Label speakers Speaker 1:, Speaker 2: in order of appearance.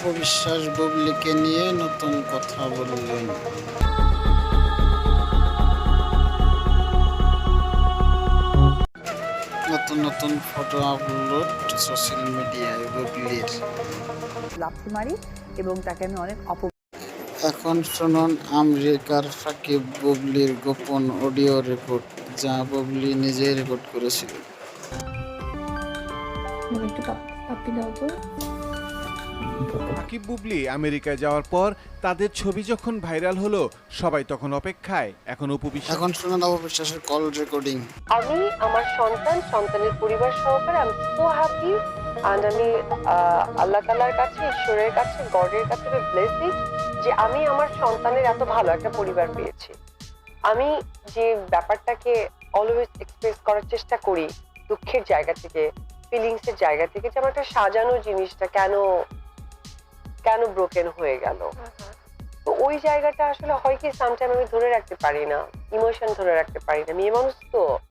Speaker 1: অপবিশ্বাস বুবলিকে নিয়ে নতুন কথা বললেন। নতুন নতুন ফটো আপলোড সোশ্যাল মিডিয়ায় বুবলির।
Speaker 2: লাথি মারি এবং তাকে আমি অনেক
Speaker 1: এখন শুনুন আমেরিকার সাকিব বুবলির গোপন অডিও রেকর্ড, যা বুবলি নিজেই রেকর্ড করেছিলেন।
Speaker 2: একটু পাপ্পি দাও তো।
Speaker 3: সাকিব বুবলি আমেরিকায় যাওয়ার পর তাদের ছবি যখন ভাইরাল হলো, সবাই তখন অপেক্ষায়। এখন
Speaker 1: এখন শুনুন অপবিশ্বাসের কল রেকর্ডিং।
Speaker 4: আমি আমার সন্তানের পরিবার সহকারে আমি সো হ্যাপি অ্যান্ড আমি আল্লাহ তাআলার কাছে, ঈশ্বরের কাছে, গডের কাছে ব্লেসিং যে আমি আমার সন্তানের এত ভালো একটা পরিবার পেয়েছি। আমি যে ব্যাপারটাকে অলওয়েজ এক্সপ্রেস করার চেষ্টা করি দুঃখের জায়গা থেকে, ফিলিংসের জায়গা থেকে, যে আমার একটা সাজানো জিনিসটা কেন ব্রোকেন হয়ে গেল। তো ওই জায়গাটা আসলে হয় কি সামটাইম আমি ধরে রাখতে পারি না, ইমোশন ধরে রাখতে পারি না, মেয়ে মানুষ তো।